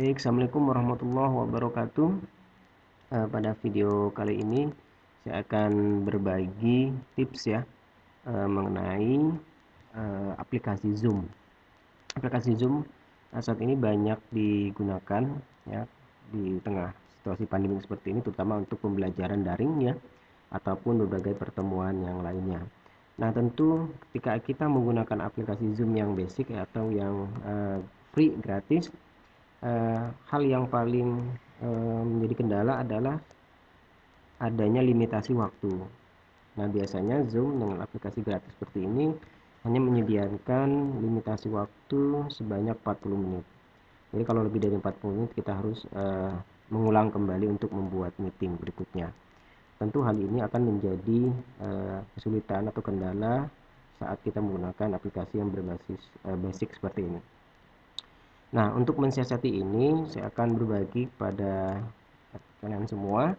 Baik, Assalamualaikum warahmatullahi wabarakatuh. Pada video kali ini saya akan berbagi tips ya mengenai aplikasi Zoom. Aplikasi Zoom saat ini banyak digunakan ya di tengah situasi pandemi seperti ini, terutama untuk pembelajaran daring ya ataupun berbagai pertemuan yang lainnya. Nah, tentu ketika kita menggunakan aplikasi Zoom yang basic atau yang free gratis, hal yang paling menjadi kendala adalah adanya limitasi waktu. Nah, biasanya Zoom dengan aplikasi gratis seperti ini hanya menyediakan limitasi waktu sebanyak 40 menit. Jadi kalau lebih dari 40 menit kita harus mengulang kembali untuk membuat meeting berikutnya. Tentu hal ini akan menjadi kesulitan atau kendala saat kita menggunakan aplikasi yang berbasis basic seperti ini. Nah, untuk mensiasati ini, saya akan berbagi pada kalian semua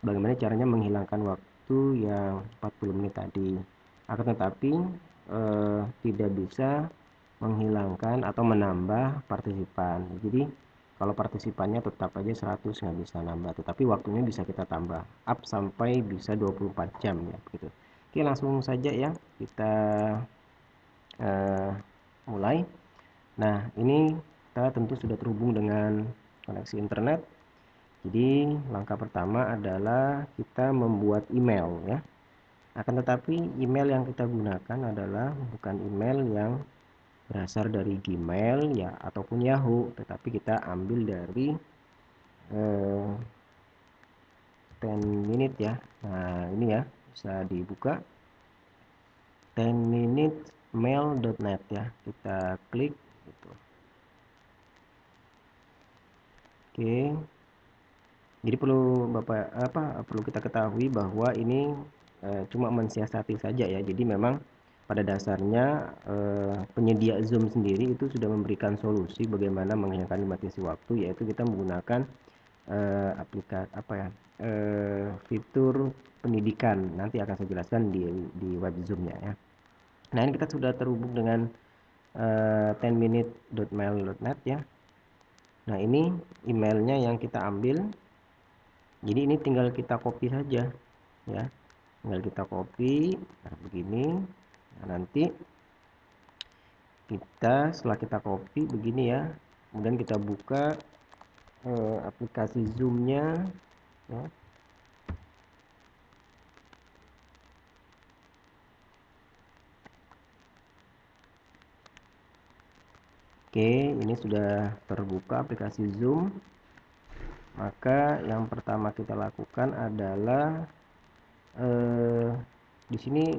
bagaimana caranya menghilangkan waktu yang 40 menit tadi. Akan tetapi, tidak bisa menghilangkan atau menambah partisipan. Jadi, kalau partisipannya tetap aja 100, nggak bisa nambah. Tetapi waktunya bisa kita tambah, up sampai bisa 24 jam ya, begitu. Oke, langsung saja ya, kita mulai. Nah, ini kita tentu sudah terhubung dengan koneksi internet. Jadi, langkah pertama adalah kita membuat email ya. Akan tetapi email yang kita gunakan adalah bukan email yang berasal dari Gmail ya ataupun Yahoo, tetapi kita ambil dari 10 minute ya. Nah, ini ya bisa dibuka 10minutemail.net ya. Kita klik gitu. Oke. Jadi perlu kita ketahui bahwa ini cuma mensiasati saja ya. Jadi memang pada dasarnya penyedia Zoom sendiri itu sudah memberikan solusi bagaimana menghilangkan limitasi waktu, yaitu kita menggunakan fitur pendidikan. Nanti akan saya jelaskan di web Zoom-nya ya. Nah, ini kita sudah terhubung dengan 10minute.mail.net ya. Nah, ini emailnya yang kita ambil. Jadi ini tinggal kita copy saja ya, tinggal kita copy. Nah, begini. Nah, nanti setelah kita copy begini ya, kemudian kita buka aplikasi Zoom-nya ya. Oke, ini sudah terbuka aplikasi Zoom. Maka yang pertama kita lakukan adalah di sini,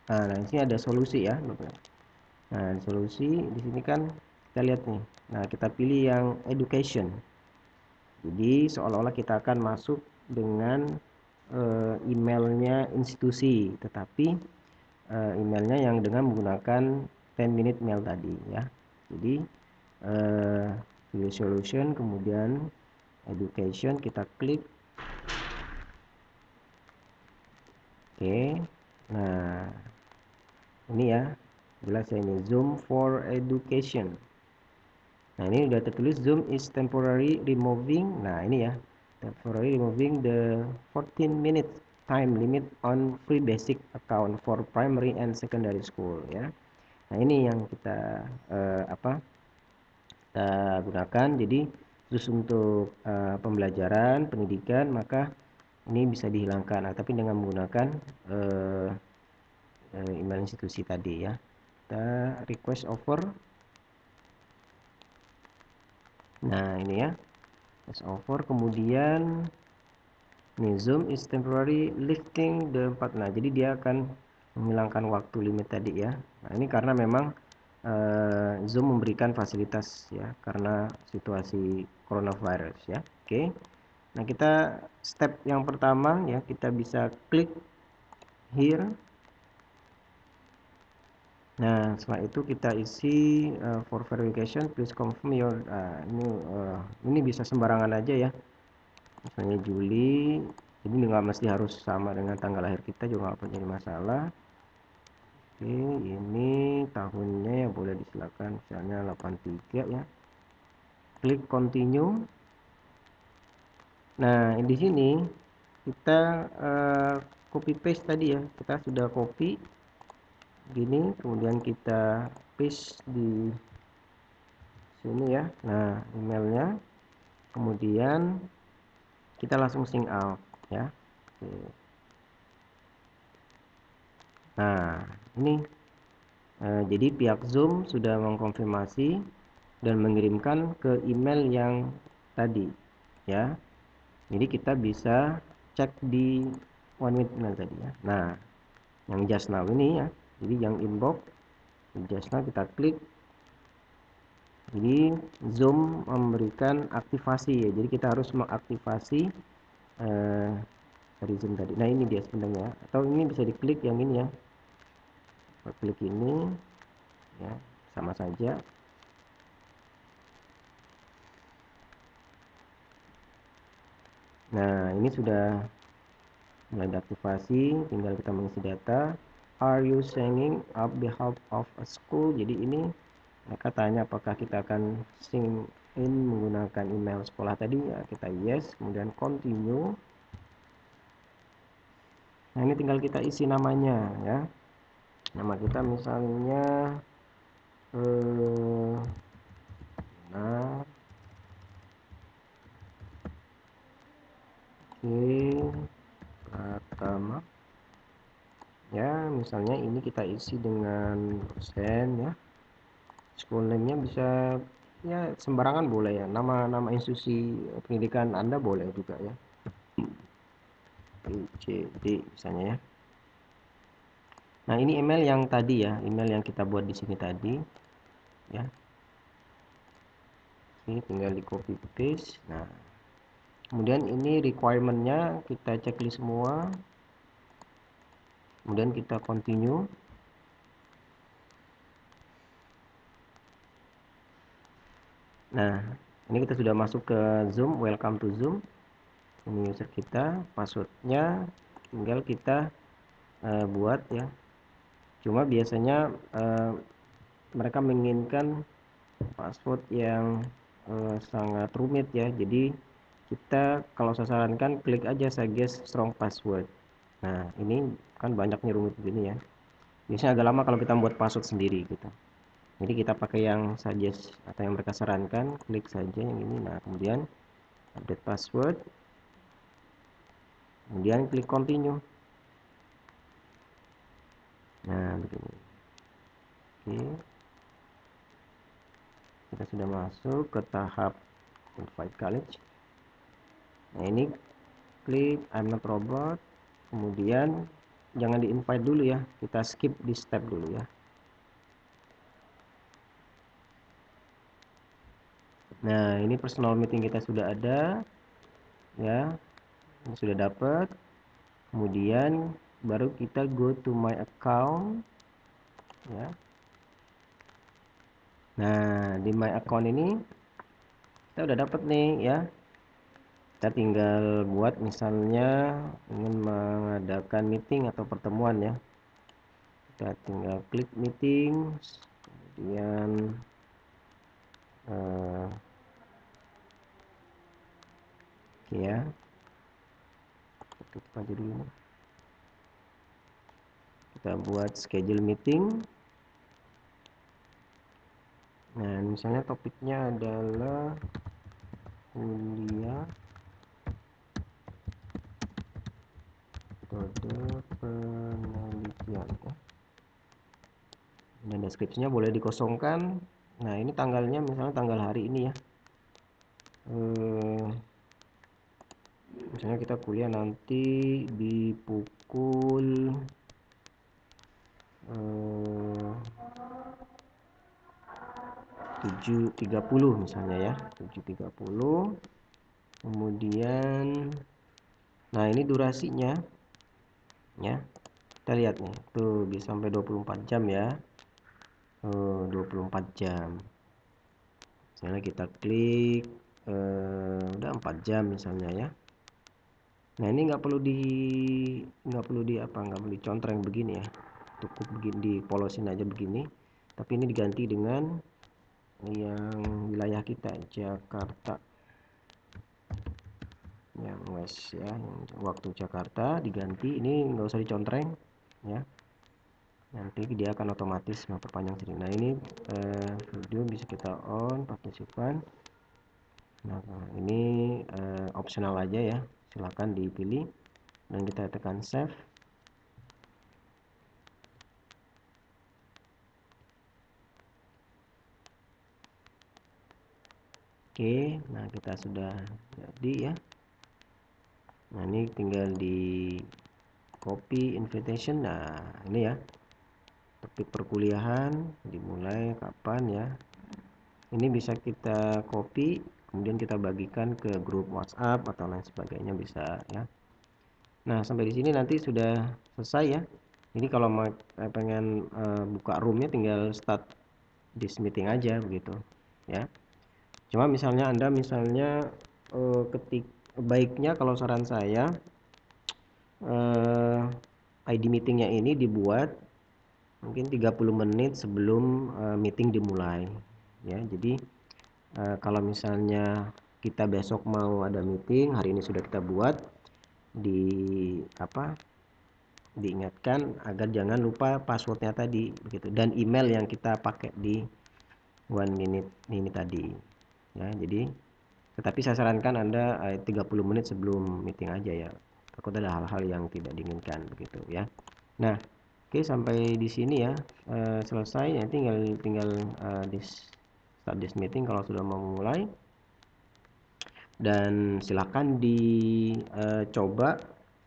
nah di sini ada solusi ya. Nah, solusi di sini kan kita lihat nih. Nah, kita pilih yang education. Jadi seolah-olah kita akan masuk dengan emailnya institusi, tetapi emailnya yang dengan menggunakan 10 minute mail tadi ya. Jadi pilih solution, kemudian education, kita klik. Oke. Nah, ini ya, jelas ya ini Zoom for Education. Nah, ini udah tertulis Zoom is temporary removing. Nah, ini ya, temporary removing the 14 minutes time limit on free basic account for primary and secondary school ya. Nah, ini yang kita kita gunakan. Jadi khusus untuk pembelajaran pendidikan, maka ini bisa dihilangkan, tapi dengan menggunakan email institusi tadi ya. Kita request over. Nah, ini ya, request over. Kemudian ini Zoom is temporary lifting the 4. Nah, jadi dia akan menghilangkan waktu limit tadi ya. Nah, ini karena memang Zoom memberikan fasilitas ya karena situasi coronavirus ya. Oke. Nah, kita step yang pertama ya, kita bisa klik here. Nah, setelah itu kita isi for verification please confirm your ini bisa sembarangan aja ya. Misalnya Juli, jadi nggak mesti harus sama dengan tanggal lahir kita, juga nggak punya masalah. Oke, ini tahunnya ya boleh disilakan misalnya 83 ya. klik continue. Nah, di sini kita copy paste tadi ya, kita sudah copy gini, kemudian kita paste di sini ya. Nah, emailnya, kemudian kita langsung sync out ya. Oke. Nah, ini jadi pihak Zoom sudah mengkonfirmasi dan mengirimkan ke email yang tadi ya. Jadi kita bisa cek di OneMeet email tadi ya. Nah, yang just now ini ya, jadi yang inbox just now kita klik. Jadi Zoom memberikan aktivasi ya, jadi kita harus mengaktifasi dari Zoom tadi. Nah, ini dia sebenarnya, atau ini bisa diklik yang ini ya, klik ini ya, sama saja. Nah, ini sudah mulai diaktifasi, tinggal kita mengisi data. Are you signing up behalf of a school? Jadi ini mereka tanya apakah kita akan sign in menggunakan email sekolah tadi ya, kita yes, kemudian continue. Nah, ini tinggal kita isi namanya ya. Nama kita misalnya nah, Pratama ya, misalnya ini kita isi dengan dosen ya. School name-nya bisa ya sembarangan boleh ya, nama institusi pendidikan Anda boleh juga ya, PCD misalnya ya. Nah, ini email yang tadi ya, email yang kita buat di sini tadi ya. Ini tinggal di copy paste. Nah, kemudian ini requirement-nya kita checklist semua, kemudian kita continue. Nah, ini kita sudah masuk ke Zoom, welcome to Zoom. Ini user kita, passwordnya tinggal kita buat ya. Cuma biasanya mereka menginginkan password yang sangat rumit ya. Jadi kita, kalau saya sarankan, klik aja suggest strong password. Nah, ini kan banyaknya rumit begini ya. Biasanya agak lama kalau kita membuat password sendiri gitu. Jadi kita pakai yang suggest atau yang mereka sarankan, klik saja yang ini. Nah, kemudian update password, kemudian klik continue. Nah, begini. Oke, kita sudah masuk ke tahap invite college. Nah, ini klik I'm not robot, kemudian jangan di invite dulu ya, kita skip di step dulu ya. Nah, ini personal meeting kita sudah ada ya, ini sudah dapat. Kemudian baru kita go to my account ya. Nah, di my account ini kita udah dapat nih ya. Kita tinggal buat misalnya ingin mengadakan meeting atau pertemuan ya. Kita tinggal klik meeting, kemudian oke ya, tutup aja dulu. Kita buat schedule meeting. Nah, misalnya topiknya adalah kuliah metode penelitian ya. Dan deskripsinya boleh dikosongkan. Nah, ini tanggalnya misalnya tanggal hari ini ya. Misalnya kita kuliah nanti di pukul 7.30 misalnya ya, 7.30. Kemudian nah, ini durasinya ya, kita lihat nih tuh bisa sampai 24 jam ya. 24 jam misalnya kita klik udah 4 jam misalnya ya. Nah, ini nggak perlu dicontreng begini ya, cukup begini, dipolosin aja begini, tapi ini diganti dengan yang wilayah kita Jakarta, yang west ya, yang waktu Jakarta diganti, ini nggak usah dicontreng ya, nanti dia akan otomatis memperpanjang sini. Nah ini video bisa kita on partisipan. Nah ini optional aja ya, silahkan dipilih dan kita tekan save. Oke, nah kita sudah jadi ya. Nah ini tinggal di copy invitation. Nah ini ya, topik perkuliahan dimulai kapan ya, ini bisa kita copy kemudian kita bagikan ke grup WhatsApp atau lain sebagainya bisa ya. Nah sampai di sini nanti sudah selesai ya. Ini kalau pengen buka roomnya tinggal start this meeting aja begitu ya. Cuma misalnya Anda ketik baiknya, kalau saran saya ID meetingnya ini dibuat mungkin 30 menit sebelum meeting dimulai ya. Jadi kalau misalnya kita besok mau ada meeting, hari ini sudah kita buat, diingatkan agar jangan lupa passwordnya tadi begitu, dan email yang kita pakai di 1 minute ini tadi ya. Jadi tetapi saya sarankan Anda 30 menit sebelum meeting aja ya, takut ada hal-hal yang tidak diinginkan begitu ya. Nah oke, sampai di sini ya, selesai ya, tinggal start this meeting kalau sudah mau mulai. Dan silakan dicoba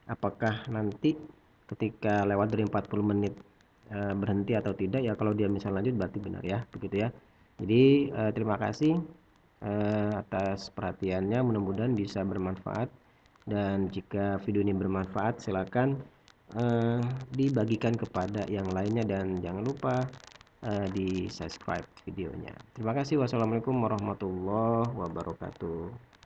apakah nanti ketika lewat dari 40 menit berhenti atau tidak ya. Kalau dia misal lanjut berarti benar ya, begitu ya. Jadi terima kasih atas perhatiannya, mudah-mudahan bisa bermanfaat, dan jika video ini bermanfaat silakan dibagikan kepada yang lainnya, dan jangan lupa di subscribe videonya. Terima kasih. Wassalamualaikum warahmatullahi wabarakatuh.